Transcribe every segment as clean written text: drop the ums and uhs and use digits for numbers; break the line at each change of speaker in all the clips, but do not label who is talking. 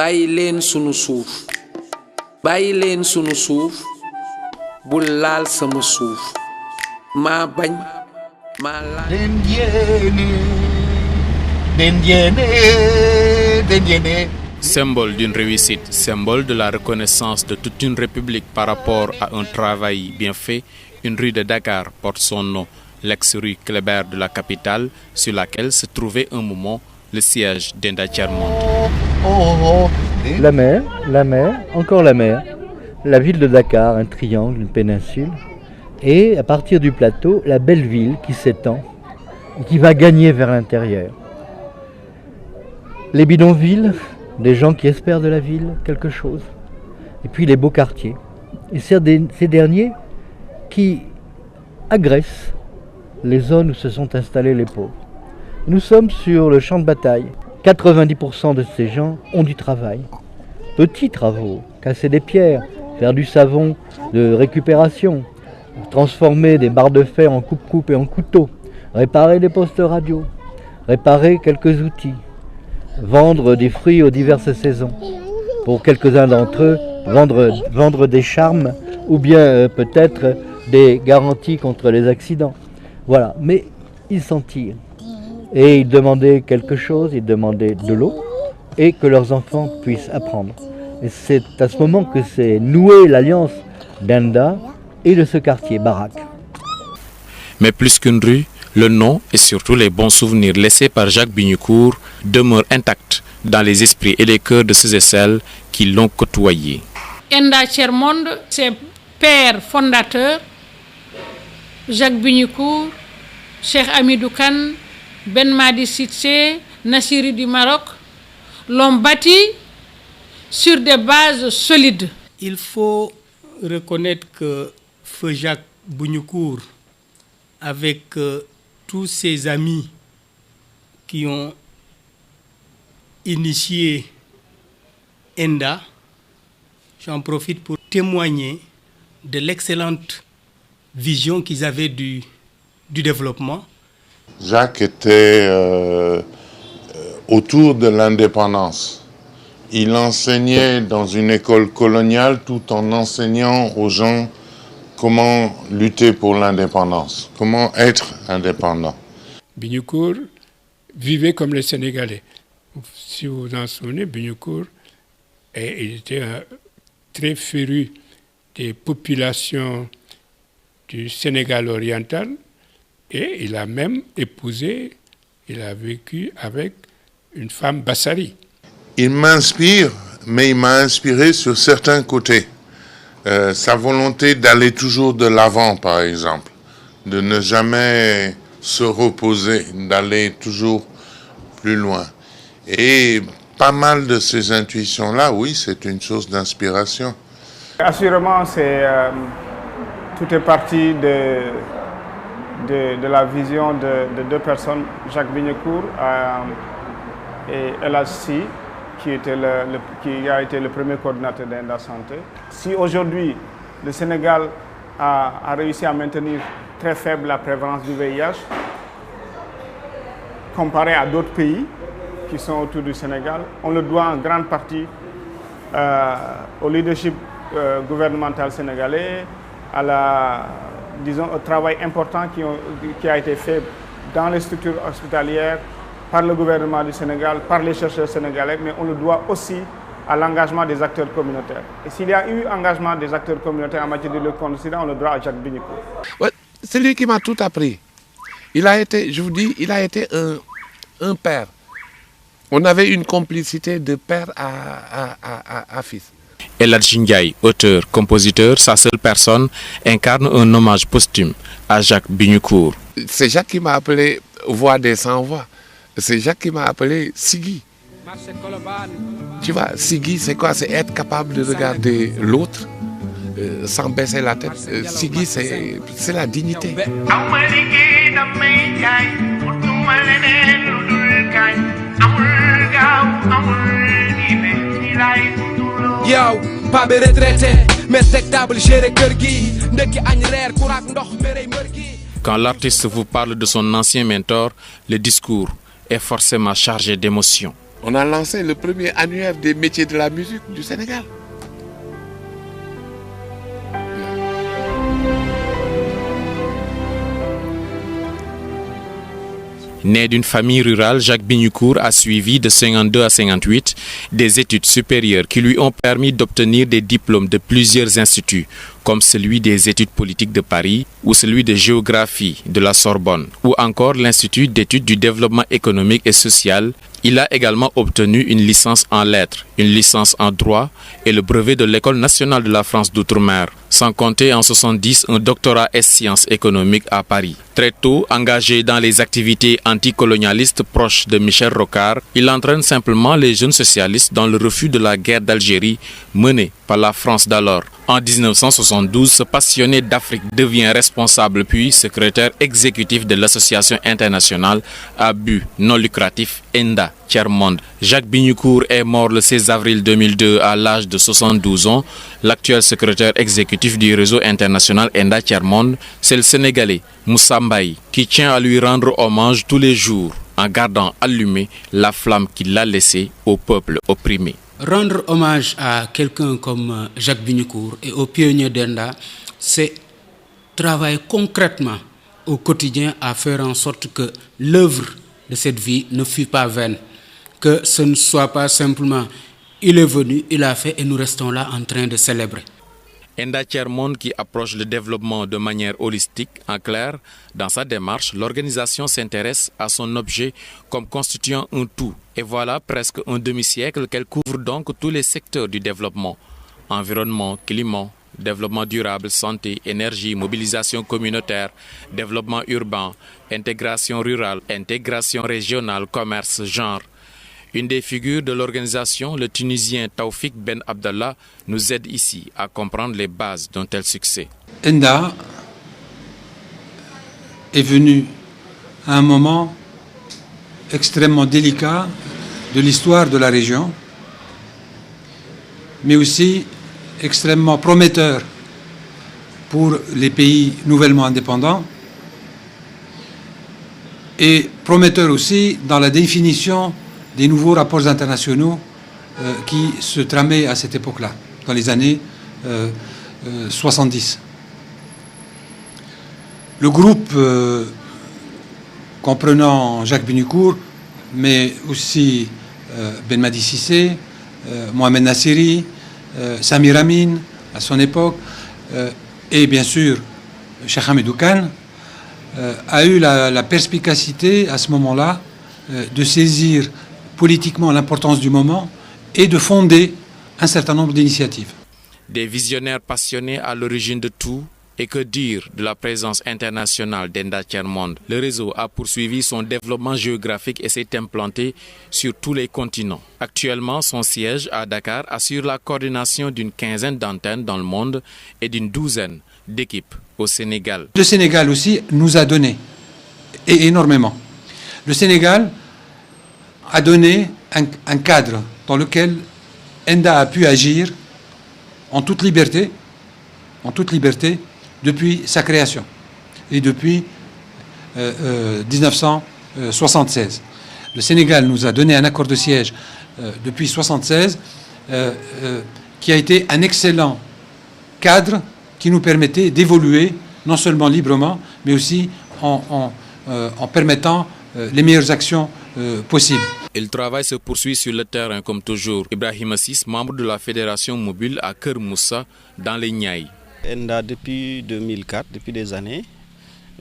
bàyyi leen sunu suuf bàyyi leen sunu suuf bul laal sama suuf maa bañ maa laal.
Symbole d'une réussite, symbole de la reconnaissance de toute une république par rapport à un travail bien fait, une rue de Dakar porte son nom, l'ex-rue Kléber de la capitale, sur laquelle se trouvait un moment le siège d'Enda Tchermond.
La mer, encore la mer. La ville de Dakar, un triangle, une péninsule. Et à partir du plateau, la belle ville qui s'étend et qui va gagner vers l'intérieur. Les bidonvilles, des gens qui espèrent de la ville quelque chose. Et puis les beaux quartiers. Et c'est ces derniers qui agressent les zones où se sont installés les pauvres. Nous sommes sur le champ de bataille. 90% de ces gens ont du travail. Petits travaux, casser des pierres, faire du savon de récupération, transformer des barres de fer en coupe-coupe et en couteau, réparer des postes radio, réparer quelques outils, vendre des fruits aux diverses saisons. Pour quelques-uns d'entre eux, vendre des charmes ou bien peut-être des garanties contre les accidents. Voilà, mais ils s'en tirent. Et ils demandaient quelque chose, ils demandaient de l'eau et que leurs enfants puissent apprendre. Et c'est à ce moment que s'est nouée l'alliance d'Enda et de ce quartier, Barak.
Mais plus qu'une rue, le nom et surtout les bons souvenirs laissés par Jacques Bignoucourt demeurent intacts dans les esprits et les cœurs de ceux et celles qui l'ont côtoyé.
Enda Tchermond, ses pères fondateurs, Jacques Bignoucourt, Cheikh Hamidou Kane, Ben Madi Cissé, Nassiri du Maroc, l'ont bâti sur des bases solides.
Il faut reconnaître que Feu Jacques Bignoucourt, avec tous ses amis qui ont initié Enda, j'en profite pour témoigner de l'excellente vision qu'ils avaient du développement.
Jacques était autour de l'indépendance. Il enseignait dans une école coloniale tout en enseignant aux gens comment lutter pour l'indépendance, comment être indépendant.
Bignoucourt vivait comme les Sénégalais. Si vous vous en souvenez, Bignoucourt, il était très féru des populations du Sénégal oriental et il a même épousé, il a vécu avec une femme Bassari.
Il m'inspire, mais il m'a inspiré sur certains côtés. Sa volonté d'aller toujours de l'avant, par exemple, de ne jamais se reposer, d'aller toujours plus loin. Et pas mal de ces intuitions-là, oui, c'est une source d'inspiration.
Assurément, tout est parti de la vision de deux personnes, Jacques Bignoucourt et El Assi, qui a été le premier coordinateur d'Enda Santé. Si aujourd'hui, le Sénégal a réussi à maintenir très faible la prévalence du VIH, comparé à d'autres pays qui sont autour du Sénégal, on le doit en grande partie au leadership gouvernemental sénégalais, au travail important qui a été fait dans les structures hospitalières, par le gouvernement du Sénégal, par les chercheurs sénégalais, mais on le doit aussi à l'engagement des acteurs communautaires. Et s'il y a eu engagement des acteurs communautaires en matière de lutte contre le sida, on le doit à Jacques Bignoucourt.
Ouais, c'est lui qui m'a tout appris. Il a été, je vous dis, il a été un père. On avait une complicité de père à fils.
El Hadji Ndiaye, auteur, compositeur, sa seule personne, incarne un hommage posthume à Jacques Bignoucourt.
C'est Jacques qui m'a appelé voix des sans-voix. C'est Jacques qui m'a appelé Siggi. Tu vois, Siggi, c'est quoi? C'est être capable de regarder l'autre sans baisser la tête. Siggi, c'est la dignité. Quand l'artiste vous parle de son ancien mentor, le discours est forcément chargé d'émotions. On a lancé le premier annuaire des métiers de la musique du Sénégal.
Né d'une famille rurale, Jacques Bignoucourt a suivi de 52 à 58 des études supérieures qui lui ont permis d'obtenir des diplômes de plusieurs instituts, comme celui des études politiques de Paris ou celui de géographie de la Sorbonne, ou encore l'Institut d'études du développement économique et social. Il a également obtenu une licence en lettres, une licence en droit et le brevet de l'École nationale de la France d'outre-mer, sans compter en 70 un doctorat en sciences économiques à Paris. Très tôt engagé dans les activités anticolonialistes proches de Michel Rocard, il entraîne simplement les jeunes socialistes dans le refus de la guerre d'Algérie menée par la France d'alors. En 1972, ce passionné d'Afrique devient responsable puis secrétaire exécutif de l'association internationale à but non lucratif ENDA Tiers-Monde. Jacques Bignoucourt est mort le 16 avril 2002 à l'âge de 72 ans. L'actuel secrétaire exécutif du réseau international ENDA Tiers-Monde, c'est le Sénégalais Moussa Mbaye, qui tient à lui rendre hommage tous les jours en gardant allumée la flamme qu'il a laissée au peuple opprimé.
Rendre hommage à quelqu'un comme Jacques Bignoucourt et aux pionniers d'ENDA, c'est travailler concrètement au quotidien à faire en sorte que l'œuvre de cette vie ne fût pas vaine, que ce ne soit pas simplement il est venu, il a fait et nous restons là en train de célébrer.
ENDA Tiers-Monde qui approche le développement de manière holistique. En clair, dans sa démarche, l'organisation s'intéresse à son objet comme constituant un tout. Et voilà presque un demi-siècle qu'elle couvre donc tous les secteurs du développement. Environnement, climat, développement durable, santé, énergie, mobilisation communautaire, développement urbain, intégration rurale, intégration régionale, commerce, genre. Une des figures de l'organisation, le Tunisien Taoufik Ben Abdallah, nous aide ici à comprendre les bases d'un tel succès.
ENDA est venu à un moment extrêmement délicat de l'histoire de la région, mais aussi extrêmement prometteur pour les pays nouvellement indépendants et prometteur aussi dans la définition des nouveaux rapports internationaux qui se tramaient à cette époque-là, dans les années 70. Le groupe comprenant Jacques Bignoucourt, mais aussi Ben Madi Cissé, Mohamed Nassiri, Samir Amin à son époque, et bien sûr Cheikh Hamidou Kane, a eu la perspicacité à ce moment-là de saisir politiquement l'importance du moment et de fonder un certain nombre d'initiatives.
Des visionnaires passionnés à l'origine de tout, et que dire de la présence internationale d'ENDA Tiers-Monde. Le réseau a poursuivi son développement géographique et s'est implanté sur tous les continents. Actuellement, son siège à Dakar assure la coordination d'une quinzaine d'antennes dans le monde et d'une douzaine d'équipes au Sénégal.
Le Sénégal aussi nous a donné, et énormément. Le Sénégal a donné un cadre dans lequel ENDA a pu agir en toute liberté depuis sa création et depuis 1976. Le Sénégal nous a donné un accord de siège depuis 1976 qui a été un excellent cadre qui nous permettait d'évoluer non seulement librement mais aussi en permettant les meilleures actions possibles.
Et le travail se poursuit sur le terrain comme toujours. Ibrahim Assis, membre de la fédération mobile à Keur Moussa dans les Niayes.
ENDA depuis 2004, depuis des années,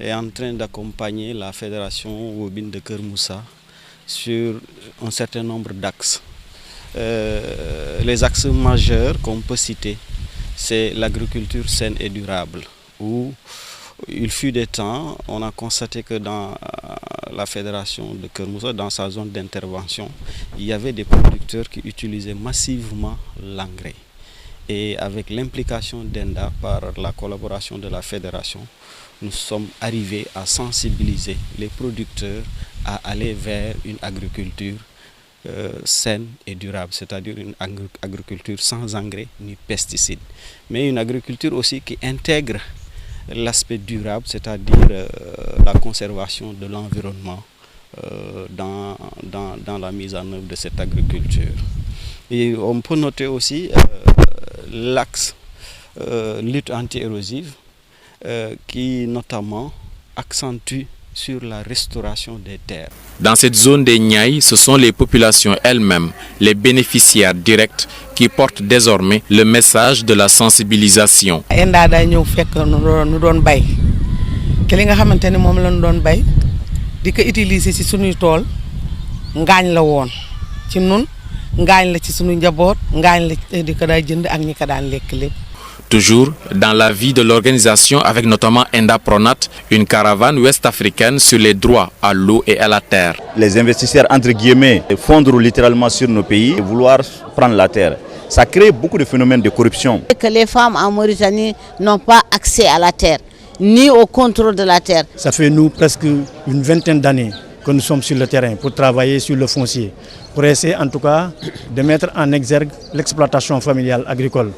est en train d'accompagner la fédération mobile de Keur Moussa sur un certain nombre d'axes. Les axes majeurs qu'on peut citer, c'est l'agriculture saine et durable, où il fut des temps, on a constaté que dans la fédération de Keur Moussa, dans sa zone d'intervention, il y avait des producteurs qui utilisaient massivement l'engrais. Et avec l'implication d'ENDA par la collaboration de la fédération, nous sommes arrivés à sensibiliser les producteurs à aller vers une agriculture saine et durable, c'est-à-dire une agriculture sans engrais ni pesticides, mais une agriculture aussi qui intègre l'aspect durable, c'est-à-dire la conservation de l'environnement, dans la mise en œuvre de cette agriculture. Et on peut noter aussi l'axe lutte anti-érosive qui notamment accentue sur la restauration des terres.
Dans cette zone des Niayes, ce sont les populations elles-mêmes, les bénéficiaires directs, qui portent désormais le message de la sensibilisation.
ENDA day ñëw fekk nu doon bay ke li nga xamante ne moom la ñu doon bay di ko utiliser ci suñuy tool ngaañ la woon ci nun ngaañ la ci suñu njaboot ngaañ la di ko day jënd ak ñi ko daan lekk lépp.
Toujours dans la vie de l'organisation avec notamment ENDA Pronat, une caravane ouest-africaine sur les droits à l'eau et à la terre.
Les investisseurs, entre guillemets, fondre littéralement sur nos pays et vouloir prendre la terre. Ça crée beaucoup de phénomènes de corruption.
Que les femmes en Mauritanie n'ont pas accès à la terre, ni au contrôle de la terre.
Ça fait nous presque une vingtaine d'années que nous sommes sur le terrain pour travailler sur le foncier, pour essayer en tout cas de mettre en exergue l'exploitation familiale agricole,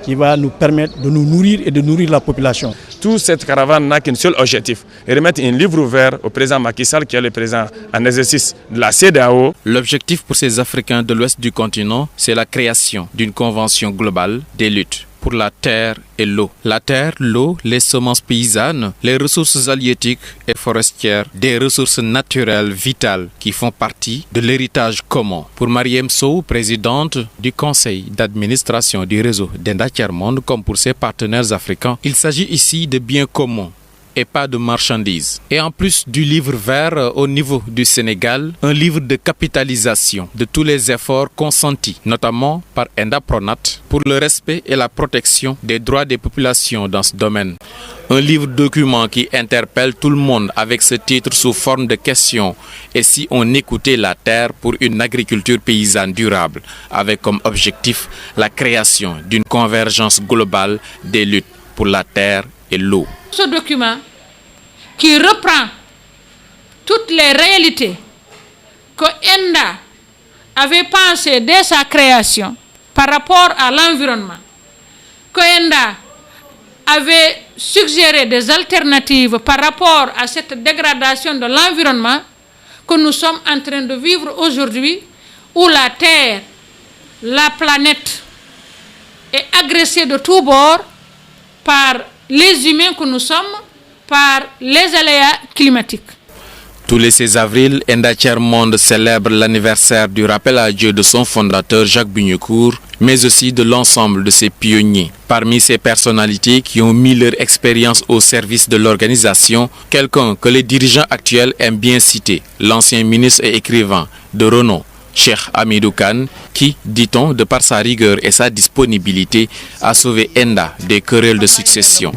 qui va nous permettre de nous nourrir et de nourrir la population.
Toute cette caravane n'a qu'un seul objectif, remettre un livre ouvert au président Macky Sall, qui est le président en exercice de la CEDEAO.
L'objectif pour ces Africains de l'ouest du continent, c'est la création d'une convention globale des luttes pour la terre et l'eau. La terre, l'eau, les semences paysannes, les ressources halieutiques et forestières, des ressources naturelles vitales qui font partie de l'héritage commun. Pour Mariam Sow, présidente du conseil d'administration du réseau d'ENDA Tiers-Monde, comme pour ses partenaires africains, il s'agit ici de biens communs et pas de marchandises. Et en plus du livre vert au niveau du Sénégal, un livre de capitalisation de tous les efforts consentis, notamment par ENDA Pronat, pour le respect et la protection des droits des populations dans ce domaine. Un livre document qui interpelle tout le monde avec ce titre sous forme de question: et si on écoutait la terre pour une agriculture paysanne durable, avec comme objectif la création d'une convergence globale des luttes pour la terre et l'eau.
Ce document qui reprend toutes les réalités que ENDA avait pensées dès sa création par rapport à l'environnement, que ENDA avait suggéré des alternatives par rapport à cette dégradation de l'environnement que nous sommes en train de vivre aujourd'hui, où la Terre, la planète est agressée de tous bords par les humains que nous sommes, par les aléas climatiques.
Tous les 16 avril, ENDA Tiers-Monde célèbre l'anniversaire du rappel à Dieu de son fondateur Jacques Bunyekour, mais aussi de l'ensemble de ses pionniers. Parmi ces personnalités qui ont mis leur expérience au service de l'organisation, quelqu'un que les dirigeants actuels aiment bien citer, l'ancien ministre et écrivain de renom, Cheikh Hamidou Kane, qui, dit-on, de par sa rigueur et sa disponibilité, a sauvé ENDA des querelles de succession.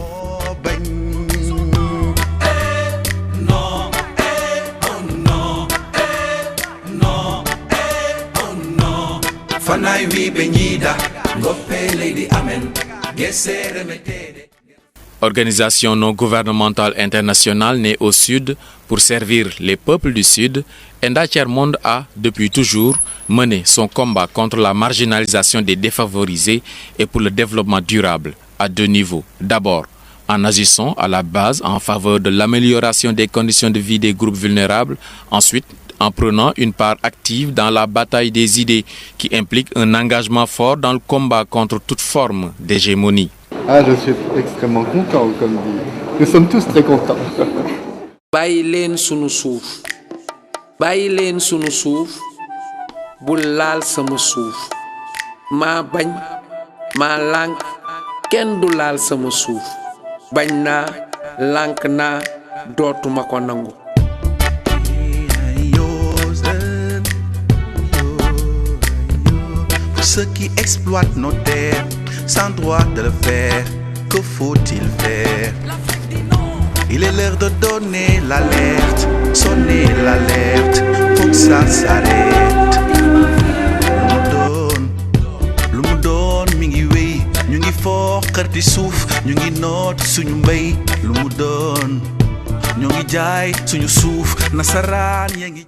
Organisation non gouvernementale internationale née au Sud pour servir les peuples du Sud, ENDA Tiers-Monde a, depuis toujours, mené son combat contre la marginalisation des défavorisés et pour le développement durable à deux niveaux. D'abord, en agissant à la base en faveur de l'amélioration des conditions de vie des groupes vulnérables. Ensuite, en prenant une part active dans la bataille des idées qui implique un engagement fort dans le combat contre toute forme d'hégémonie.
Ah, je suis extrêmement content, comme dit. Nous sommes tous très contents.
Bàyyi leen sunu suuf, bàyyi leen sunu suuf, bul laal sama suuf. maa bañ maa lànk kenn du laal sama suuf. bañ naa lànk naa dootuma ko nangu.
Pour ceux qui exploitent nos terres sans droit de le faire, que faut-il faire? Il est l'heure de donner l'alerte, sonner l'alerte, pour que ça s'arrête. Lu mu doon mi ngi wéy, ñu ngi foqar di suuf, ñu ngi noot suñu mbéy. Lu mu doon ñu ngi jaay suñu suuf, nasaraan ya ngi